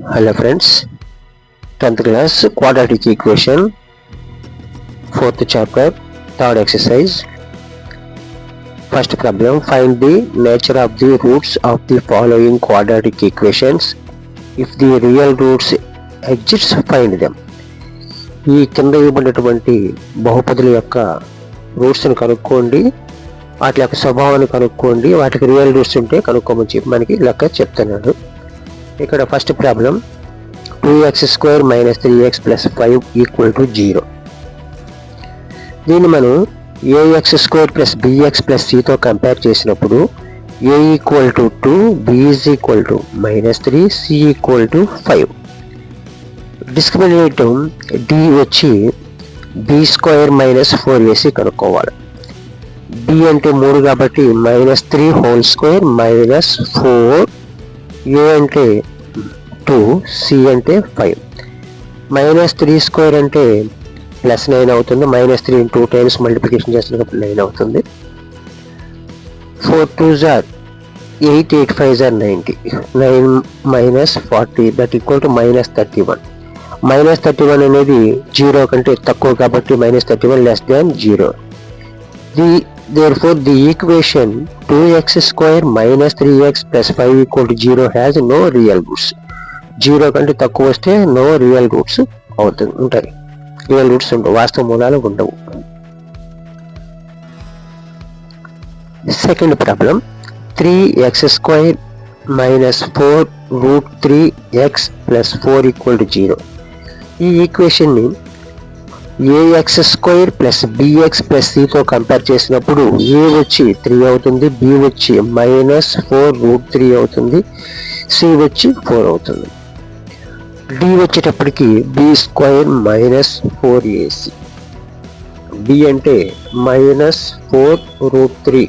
Hello friends, 10th class quadratic equation, 4th chapter, 3rd exercise. First problem, find the nature of the roots of the following quadratic equations. If the real roots exist, find them. ఈ కింద ఇవ్వబడినటువంటి బహుపదుల యొక్క రూట్స్ని కనుక్కోండి, వాటి యొక్క స్వభావాన్ని కనుక్కోండి, వాటికి రియల్ రూట్స్ ఉంటే కనుక్కోమని చెప్పి మనకి లెక్క చెప్తున్నాడు. ఇక్కడ ఫస్ట్ ప్రాబ్లం 2x² - 3x + 5 = 0. దీన్ని మనం ax² + bx + c తో కంపేర్ చేసినప్పుడు a = 2, b -3, c = 5. Discriminative d వచ్చి b² - 4ac కనుక్కోవాలి. b అంటే 3 కాబట్టి -3² -4, a అంటే 2, c అంటే 5. -3² అంటే +9 అవుతుంది. -3 2 టైమ్స్ మల్టిప్లికేషన్ చేస్తున్నప్పుడు 9 అవుతుంది. 4 2s are 8, 8 5s are 90. 9 - 40 that equal to -31. -31 అనేది 0 కంటే తక్కువ కాబట్టి -31 less than 0. Therefore the equation 2x² - 3x + 5 = 0 has no real roots. 0 కంటే తక్కువ వస్తే నో రియల్ రూట్స్ ఉంటాయి. రియల్ రూట్స్ ఉండవు, వాస్తవ మూలాలు ఉండవు. Second problem 3x² - 4√3x + 4 = 0. ఈ ఈక్వేషన్ని ax² + bx + c తో కంపేర్ చేసినప్పుడు a వచ్చి 3 అవుతుంది, b వచ్చి -4√3 అవుతుంది, c వచ్చి 4 అవుతుంది. d వచ్చేటప్పటికి b² - 4ac. b అంటే -4√3²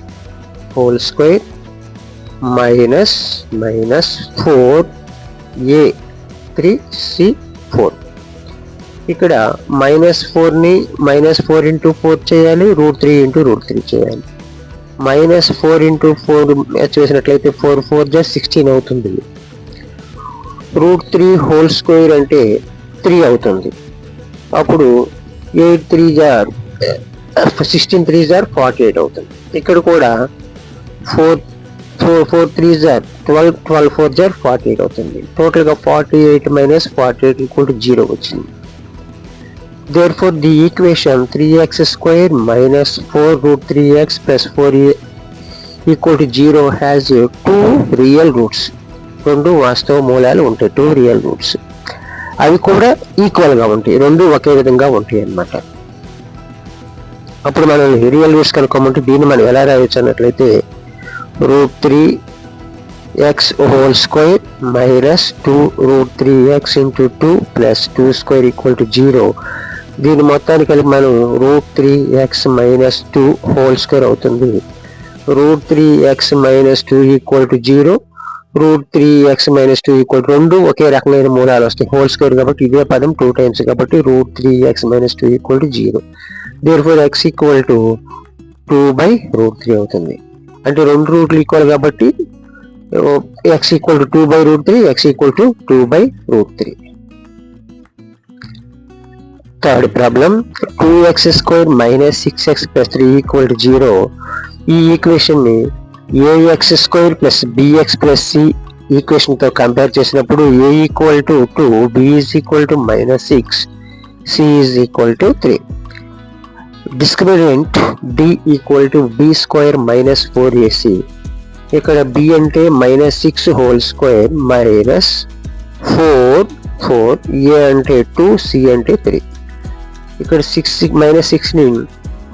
-4a 3c 4. ఇక్కడ -4ని -4 × 4 చేయాలి, √3 × √3 చేయాలి. -4 × 4 చేసినట్లయితే 4 4 16 అవుతుంది. √3² అంటే 3 అవుతుంది. అప్పుడు 8 3s are 16 3s are 48 అవుతుంది. ఇక్కడ కూడా 4 3s are 12 12 4s are 48 అవుతుంది. టోటల్గా 48 - 48 = 0 వచ్చింది. Therefore the equation 3x² - 4√3x + 4a = 0 has 2 real roots. 2 వాస్తవ మూలాలు ఉంటాయి, 2 రియల్ రూట్స్. అవి కూడా ఈక్వల్గా ఉంటాయి, 2 ఒకే విధంగా ఉంటాయి అన్నమాట. అప్పుడు మనం రియల్ రూట్స్ కనుక్కోమంటే దీన్ని మనం ఎలా రాయొచ్చు అన్నట్లయితే √3x² - 2√3x × 2 + 2² = 0. దీని మొత్తాన్ని కలిపి మనం √3x - 2² అవుతుంది. √3x - 2 = 0, √3x - 2 = 2 ఒకే రకమైన మూలాలు వస్తాయి. హోల్² కాబట్టి ఇదే పదం 2 టైమ్స్ కాబట్టి √3x - 2 = 0. Therefore x = 2/√3 అవుతుంది. అంటే 2 రూట్లు ఈక్వల్ కాబట్టి x = 2/√3, x = 2/√3. Third problem 2x² - 6x + 3 = 0. ఈ ఈక్వేషన్ని ax² + bx + c ఈక్వేషన్తో కంపేర్ చేసినప్పుడు a = 2, b -6, c = 3. Discriminant d = b² - 4ac. ఇక్కడ b అంటే -6² -4, a అంటే 2, c అంటే 3. ఇక్కడ -6ని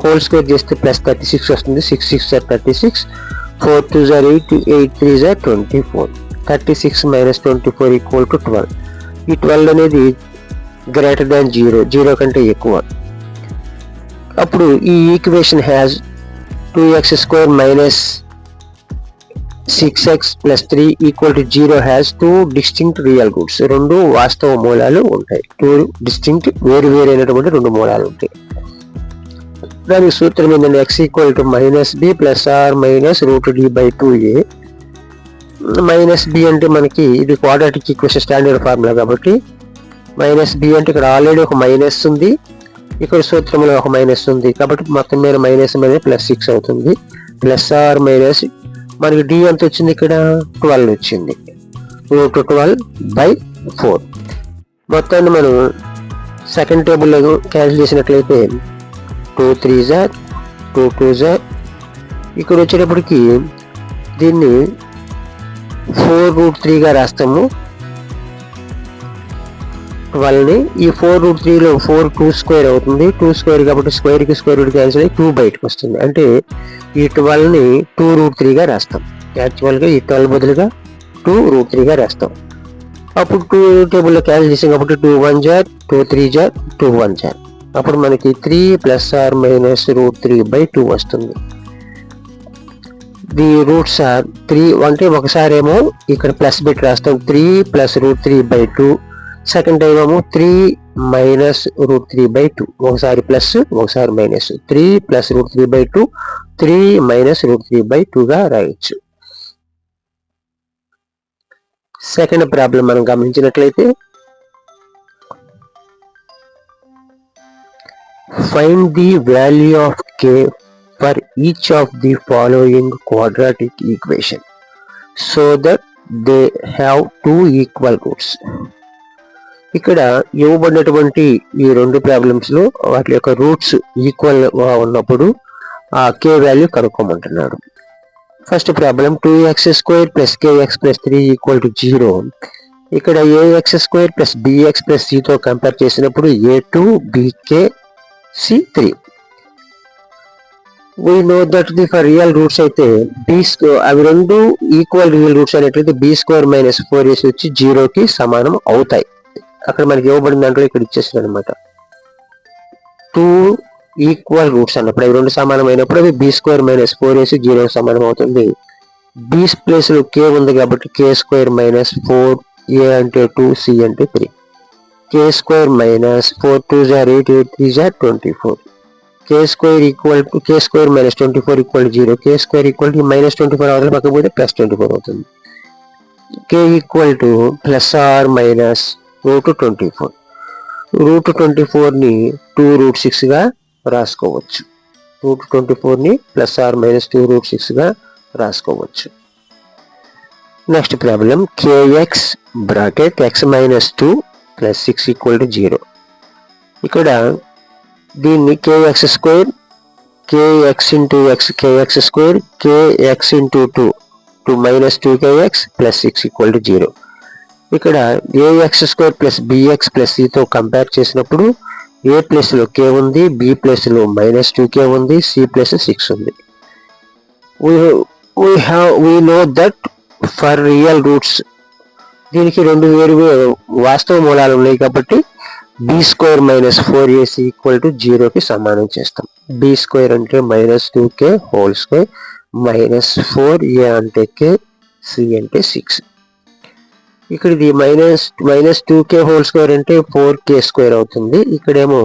హోల్² చేస్తే +36 వస్తుంది. 6 6 are 36, 4 2s are 8, 8 3s are 24. 36 - 24 = 12. ఈ 12 అనేది గ్రేటర్ దాన్ 0 కంటే ఎక్కువ. అప్పుడు ఈ equation has 2x² - 6x + 3 = 0 has 2 distinct real roots. 2 వాస్తవ మూలాలు ఉంటాయి. 2 డిస్టింక్ట్ వేరు అయినటువంటి 2 మూలాలు ఉంటాయి. దానికి సూత్రం ఏంటంటే x = -b + r - √d/2a minus B అంటే మనకి ఇది క్వాడ్రాటిక్ ఈక్వేషన్ స్టాండర్డ్ ఫార్ములా కాబట్టి మైనస్ బి అంటే ఇక్కడ ఆల్రెడీ ఒక మైనస్ ఉంది, ఇక్కడ సూత్రంలో ఒక మైనస్ ఉంది కాబట్టి మొత్తం మీద మైనస్ మీద +6 అవుతుంది. ప్లస్ ఆర్ మైనస్ మనకి డి ఎంత వచ్చింది, ఇక్కడ 12 వచ్చింది. √12/4 మొత్తాన్ని మనం సెకండ్ టేబుల్లో క్యాన్సిల్ చేసినట్లయితే 2 3s 2 2s ఇక్కడ వచ్చేటప్పటికి దీన్ని 4√3గా రాస్తాము 12ని. ఈ 4√3లో 4 2 స్క్వేర్ అవుతుంది, 2 స్క్వేర్ కాబట్టి స్క్వేర్కి స్క్వేర్ రూట్ క్యాన్సిల్ అయ్యి 2 బయటకు వస్తుంది. అంటే ఈ 12ని 2√3గా రాస్తాం. యాక్చువల్గా ఈ 12 బదులుగా 2√3గా రాస్తాం. అప్పుడు 2 టేబుల్లో క్యాన్సిల్ చేసాం కాబట్టి 2 1s 2 3s 2 1s అప్పుడు మనకి 3 ± √3/2 వస్తుంది. ది రూట్స్ ఆర్ 3 అంటే ఒకసారి ఏమో ఇక్కడ ప్లస్ పెట్టి రాస్తాం 3 + √3/2, సెకండ్ టైం ఏమో 3 - √3/2, ఒకసారి ప్లస్ ఒకసారి మైనస్, 3 + √3/2 3 - √3/2గా రాయొచ్చు. సెకండ్ ప్రాబ్లం మనం గమనించినట్లయితే find the value of k for each of the following quadratic equation so that they have two equal roots. ఇక్కడ ఇవ్వబడినటువంటి ఈ రెండు ప్రాబ్లమ్స్ లో వాటి యొక్క రూట్స్ ఈక్వల్ గా ఉన్నప్పుడు ఆ k వాల్యూ కనుక్కోమంటున్నాడు. First problem 2x² + kx + 3 = 0. ఇక్కడ ax² + bx + c తో కంపేర్ చేసినప్పుడు a2 bk c3. we know that the for real roots అయితే అవి రెండు equal real roots అనేట్లయితే b² - 4ac వచ్చి 0కి సమానం అవుతాయి. అక్కడ మనకి ఇవ్వబడిన దాంట్లో ఇక్కడ ఇచ్చేస్తుంది అనమాట. 2 ఈక్వల్ రూట్స్ అన్నప్పుడు అవి రెండు సమానమైనప్పుడు అవి b² - 4ac 0కి సమానం అవుతుంది. b ప్లేస్ లో k ఉంది కాబట్టి k² - 4, a అంటే 2, c అంటే 3. k² - 4 2s 8 8 3s 24. k² = 0, k² -24 అవతల పక్కకు పోతే +24 అవుతుంది. k ± √24. √24ని 2√6గా రాసుకోవచ్చు. √24ని ±2√6గా రాసుకోవచ్చు. Next problem kx (x - 2 + 6 = 0. ఇక్కడ దీన్ని kx² kx × x kx² kx × 2 -2kx + 6 = 0. ఇక్కడ ax² + bx + c తో కంపేర్ చేసినప్పుడు a ప్లేస్లో k ఉంది, b ప్లేస్లో -2k ఉంది, c ప్లస్ 6 ఉంది. we know that for real roots దీనికి రెండు వేరు వాస్తవ మూలాలు ఉన్నాయి కాబట్టి b² - 4ac = 0కి సమానం చేస్తాం. b² అంటే -2k² -4a అంటే k, c అంటే 6. ఇక్కడ ఇది -2k² అంటే 4k² అవుతుంది. ఇక్కడేమో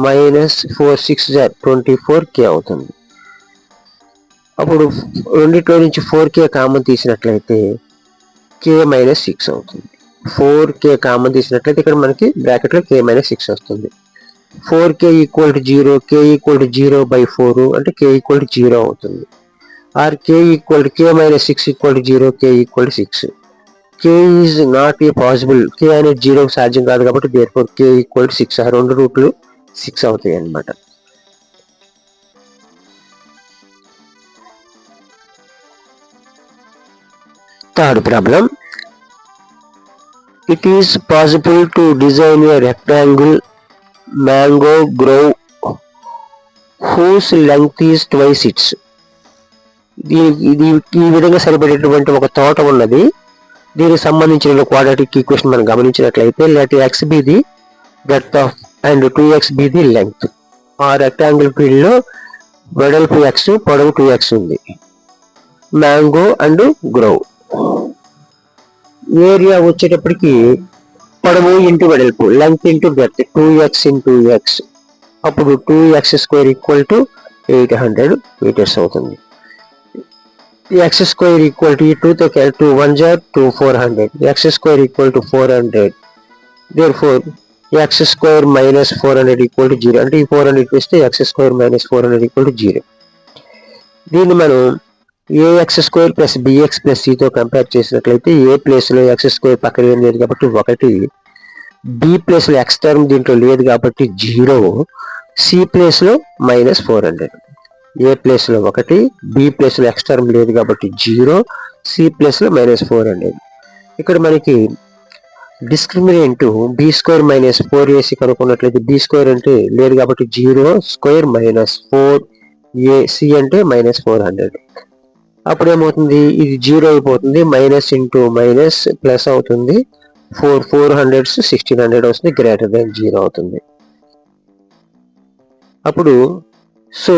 -4 6 24k అవుతుంది. అప్పుడు రెండిట్లో నుంచి 4k కామన్ తీసినట్లయితే k - 6 అవుతుంది. 4k కామన్ తీసినట్లయితే ఇక్కడ మనకి బ్రాకెట్లో k - 6 వస్తుంది. 4k = 0, k = 0/4 అంటే k = 0 అవుతుంది. Or k - 6 = 0, k = 6. k is not a possible, k అనేది 0కి సాధ్యం కాదు కాబట్టి therefore k = 6. ఆ రెండు రూట్లు 6 అవుతాయి అన్నమాట. Third problem it is possible to design a rectangle mango grove whose length is twice its. ఈ విధంగా సరిపడేటువంటి ఒక తోట ఉన్నది. దీనికి సంబంధించిన క్వాడ్రాటిక్ ఈక్వేషన్ మనం గమనించినట్లయితే let x be the breadth of and 2x be the length. ఆ రెక్టాంగిల్ ఫీల్డ్ లో వెడల్పు x పొడవు 2x ఉంది. మ్యాంగో అండ్ గ్రోవ్ ఏరియా వచ్చేటప్పటికి పొడవు ఇంటూ వెడల్పు length into breadth 2x × x అప్పుడు 2x² = 800 మీటర్స్ అవుతుంది. x square equal to 2 1 jar to 400. X square equal to 400. Therefore, x square minus 400 equal to 0. అంటే ఈ 400 ఇస్తే x square minus 400 equal to 0. దీన్ని మనం ax square plus bx plus cతో compare చేసినట్లయితే a ప్లేస్లో x square పక్కన ఏం లేదు కాబట్టి 1, b ప్లేస్లో x టర్మ్ దీంట్లో లేదు కాబట్టి 0, c ప్లేస్లో మైనస్ 400. ఏ ప్లేస్లో 1, బి ప్లేస్లో x టర్మ్ లేదు కాబట్టి 0, సి ప్లేస్లో మైనస్ 400. ఇక్కడ మనకి discriminant B square minus 4ac కనుక్కున్నట్లయితే బి స్క్వేర్ అంటే లేదు కాబట్టి 0 స్క్వేర్ మైనస్ 4ac అంటే మైనస్ 400. అప్పుడు ఏమవుతుంది, ఇది 0 అయిపోతుంది, మైనస్ ఇంటూ మైనస్ ప్లస్ అవుతుంది, 400 1600 వస్తుంది, గ్రేటర్ దాన్ 0 అవుతుంది. అప్పుడు so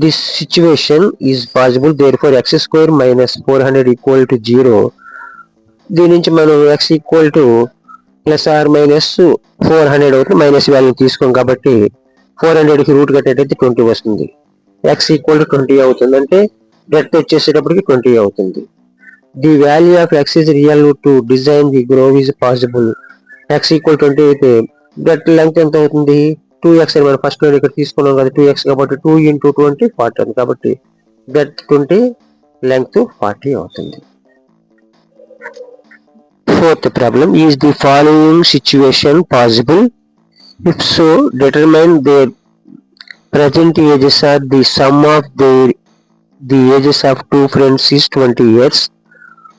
this situation is possible, therefore x square minus 400 equal to 0. దీని నుంచి మనం x equal to plus or minus 400 అవుతుంది, మైనస్ వాల్యూ తీసుకోం కాబట్టి 400కి రూట్ కట్టేటైతే 20 వస్తుంది. x ఈక్వల్ టు 20 అవుతుంది, అంటే డెప్త్ వచ్చేసేటప్పటికి 20 అవుతుంది. The value of x is real to design the grove is possible. x equal 20 అయితే డెప్త్ లెంగ్త్ ఎంత అవుతుంది, 2x అని మనం ఫస్ట్ ఇక్కడ తీసుకున్నాం కదా 2x కాబట్టి 2 into 20 40 కాబట్టి డెప్త్ 20, లెంగ్త్ 40 అవుతుంది. Fourth problem, is the following situation possible? If so, determine their present ages are the sum of the ages of two friends is 20 years.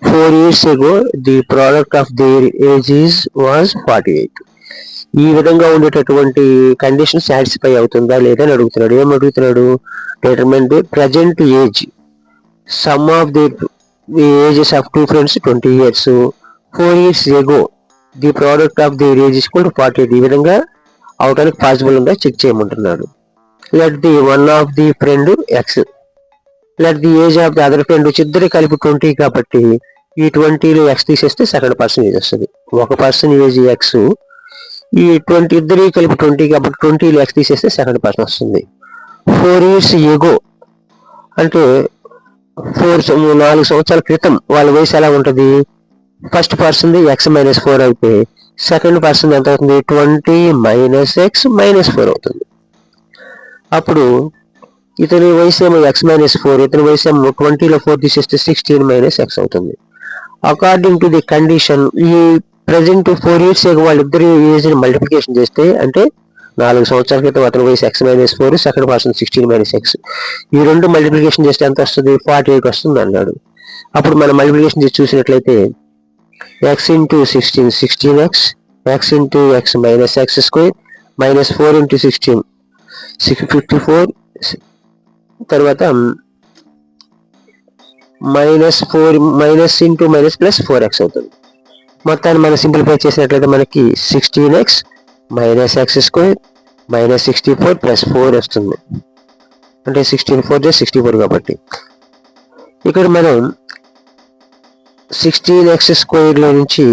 4 years ago, the product of their ages was 48. ఈ విధంగా ఉండేటటువంటి condition satisfy అవుతుందా లేదా అని అడుగుతున్నాడు. ఏం అడుగుతున్నాడు, determine the present age, sum of the ages of two friends 20 years, 4 years ago the product of the age is equal to 48. ఈ విధంగా అవడానికి పాసిబుల్ ఉందా చెక్ చేయమంటున్నాడు. Let the one of the friend X, let the age of the other friend వచ్చి ఇద్దరు కలిపి 20 కాబట్టి ఈ 20లో ఎక్స్ తీసేస్తే సెకండ్ పర్సన్ ఏజ్ వస్తుంది. ఒక పర్సన్ ఏజ్ ఎక్స్, ఈ 20 ఇద్దరు కలిపి 20 కాబట్టి 20లో ఎక్స్ తీసేస్తే సెకండ్ పర్సన్ వస్తుంది. 4 years ago అంటే 4 సంవత్సరాల క్రితం వాళ్ళ వయసు ఎలా ఉంటుంది, ఫస్ట్ పర్సన్ ఎక్స్ మైనస్ 4 అయితే సెకండ్ పర్సన్ ఎంత అవుతుంది, 20 మైనస్ ఎక్స్ మైనస్ 4 అవుతుంది. అప్పుడు ఇతని వయసు ఏమో ఎక్స్ మైనస్ 4, ఇతని వయసు ఏమో 20లో 4 తీసేస్తే 16 మైనస్ ఎక్స్ అవుతుంది. అకార్డింగ్ టు ది కండిషన్, ఈ ప్రజెంట్ 4 years వాళ్ళిద్దరు ఏజ్ని మల్టిప్లికేషన్ చేస్తే అంటే 4 సంవత్సరాల క్రితం అతని వయసు X minus 4, second person 16 minus X, ఈ రెండు మల్టిప్లికేషన్ చేస్తే ఎంత వస్తుంది, 48 వస్తుంది అన్నాడు. అప్పుడు మనం మల్టిప్లికేషన్ చేసి చూసినట్లయితే X into 16 16x, X into X minus X square minus 4 into 16 654, తర్వాత -4 minus into minus plus 4x అవుతుంది. మొత్తాన్ని మనం సింప్లిఫై చేసినట్లయితే మనకి 16x minus X square minus 64 plus 4 వస్తుంది, అంటే 64 కాబట్టి ఇక్కడ మనం 16x స్క్వేర్లో నుంచి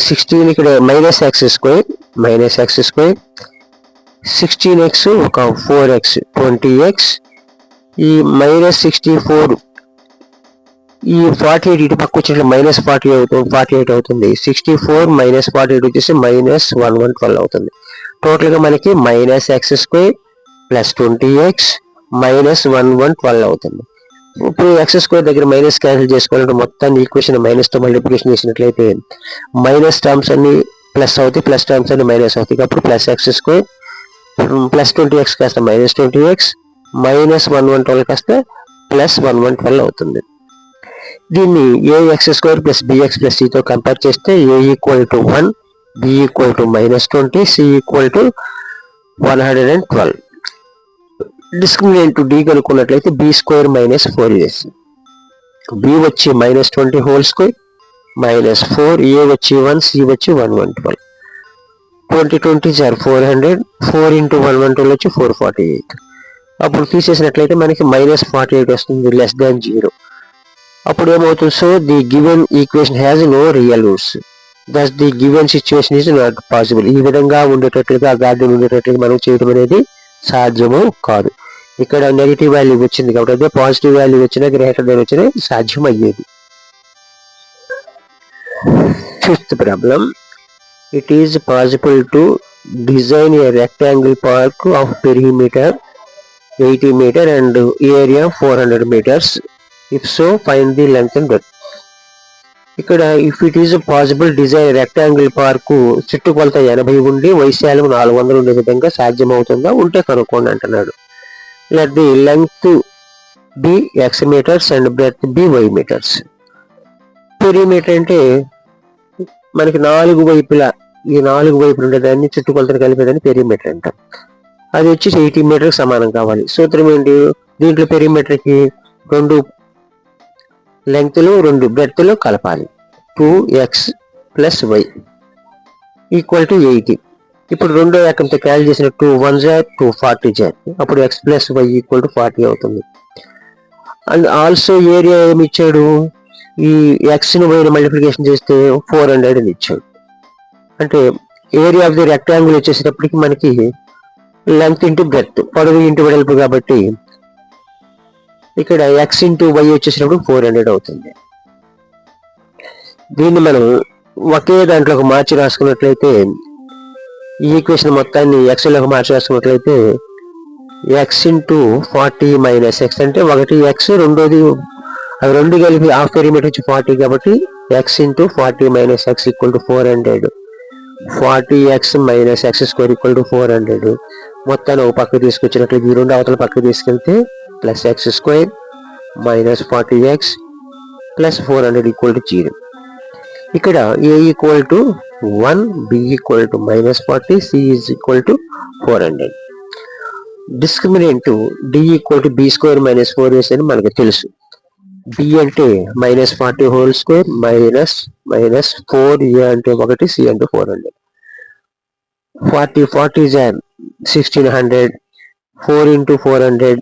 16 ఇక్కడ మైనస్ ఎక్స్ స్క్వేర్ 16x ఒక 4x 20x, ఈ మైనస్ 64 ఈ 48 ఇటు పక్క వచ్చినట్లు మైనస్ 48 అవుతుంది. 64 మైనస్ 48 వచ్చేసి మైనస్ 112 అవుతుంది. టోటల్గా మనకి minus X square plus 20x minus 1112 అవుతుంది. ఇప్పుడు ఎక్స్ స్క్వేర్ దగ్గర మైనస్ క్యాన్సిల్ చేసుకోవాలంటే మొత్తాన్ని ఈక్వేషన్ మైనస్తో మల్టిప్లికేషన్ చేసినట్లయితే మైనస్ టర్మ్స్ అన్ని ప్లస్ అవుతాయి, ప్లస్ టర్మ్స్ అన్ని మైనస్ అవుతాయి. అప్పుడు plus X square plus 20x కాస్త మైనస్ 20x మైనస్ 1112 కాస్త ప్లస్ 1112 అవుతుంది. దీన్ని A X square plus B X plus సితో కంపేర్ చేస్తే A equal to 1, B equal to minus 20, C equal to 112. Discriminant D కనుక్కున్నట్లయితే B square minus 4ac, B వచ్చి minus 20 whole square minus 4, A వచ్చి 1, C వచ్చి 112. 20 sir 400, 4 into 112 వచ్చి 448. అప్పుడు తీసేసినట్లయితే మనకి minus 48 వస్తుంది, లెస్ దాన్ 0. అప్పుడు ఏమవుతుంది, so the given equation has no real roots, thus the given situation is not possible. ఈ విధంగా ఉండేటట్లుగా గార్డెన్ ఉండేటట్లుగా మనం చేయడం అనేది సాధ్యము కాదు. ఇక్కడ నెగిటివ్ వాల్యూ వచ్చింది కాబట్టి అదే పాజిటివ్ వాల్యూ వచ్చినా గ్రేటర్ దెన్ వచ్చినా సాధ్యం అయ్యేది. Fifth problem, it is possible to design a rectangle park of perimeter 80 meter and area 400 meters. If so, find the length and breadth. ఇక్కడ if it is possible design rectangle park చుట్టుకొలత 80 ఉండి వైశాల్యం 400 ఉండే విధంగా సాధ్యమవుతుందా, ఉంటే కనుక్కోండి అంటున్నాడు. Let the length be x metres and breadth be y metres. Perimeter అంటే మనకి 4 వైపులా ఈ 4 వైపులు ఉండేదాన్ని చుట్టుకొలతను కలిపేదాన్ని పెరిమీటర్ అంటాం. అది వచ్చి 80 మీటర్ సమానం కావాలి. సూత్రం ఏంటి, దీంట్లో పెరిమీటర్కి 2 లెంగ్త్లు 2 బ్రెడ్త్లు కలపాలి. 2x + y equal to 80. ఇప్పుడు రెండో ఏకంతో క్యాల్ చేసిన 2 1 240 అప్పుడు x + y ఈక్వల్ టు 40 అవుతుంది. అండ్ ఆల్సో ఏరియా ఏమి ఇచ్చాడు, ఈ ఎక్స్ను వైని మల్టిప్లికేషన్ చేస్తే 400 అని ఇచ్చాడు. అంటే ఏరియా ఆఫ్ ది రెక్టాంగిల్ వచ్చేసేటప్పటికి మనకి లెంగ్త్ ఇంటూ బ్రెడ్త్, పొడవు ఇంటూ వెడల్పు కాబట్టి ఇక్కడ ఎక్స్ ఇంటూ వై వచ్చేసినప్పుడు 400 అవుతుంది. దీన్ని మనం ఒకే దాంట్లోకి మార్చి రాసుకున్నట్లయితే, ఈ ఈక్వేషన్ మొత్తాన్ని ఎక్స్లోకి మార్చి రాసుకున్నట్లయితే ఎక్స్ ఇంటూ 40 మైనస్ ఎక్స్ అంటే ఒకటి ఎక్స్, రెండోది అవి రెండు కలిపి హాఫ్ పెరిమీటర్ వచ్చి 40 కాబట్టి X into 40 minus X equal to 400. 40x minus X square equal to 400. మొత్తాన్ని ఒక పక్కకు తీసుకొచ్చినట్లయితే ఈ రెండు అవతల పక్కకు తీసుకెళ్తే plus X square minus 40x plus 400 equal to 0. ఇక్కడ a equal to 1, b equal to -40, c is equal to 400. Discriminant d equal to b square minus 4ac అని మనకు తెలుసు. b అంటే -40 హోల్ స్క్వేర్ మైనస్ 4a అంటే 1, c అంటే 400. 40 is 1600. 4 into 400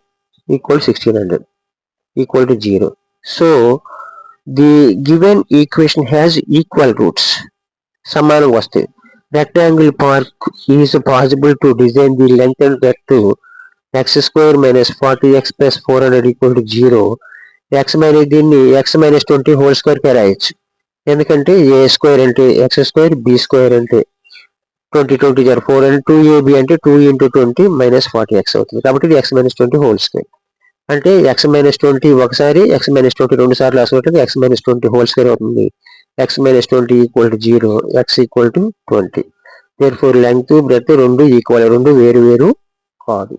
equal 1600 equal to 0. So the given equation has equal roots. సమానంగా వస్తాయి. Rectangle park is possible to design the length and breadth to x square minus 40x plus 400 equal to 0. x minus దీన్ని x minus 20 whole square కి రాయొచ్చు. ఎందుకంటే a square అంటే x square, b square అంటే 20 4 and 2ab అంటే 2 into 20 minus 40x అవుతుంది. కాబట్టి ఇది x minus 20 హోల్ స్క్వేర్. అంటే x minus 20 ఒకసారి, x minus 20 రెండు సార్లు రాసుకుంటే x minus 20 హోల్ స్క్వేర్ అవుతుంది. x minus 20 equal to 0, x equal to 20. Therefore length breadth రెండు ఈక్వల్, రెండు వేరు వేరు కాదు.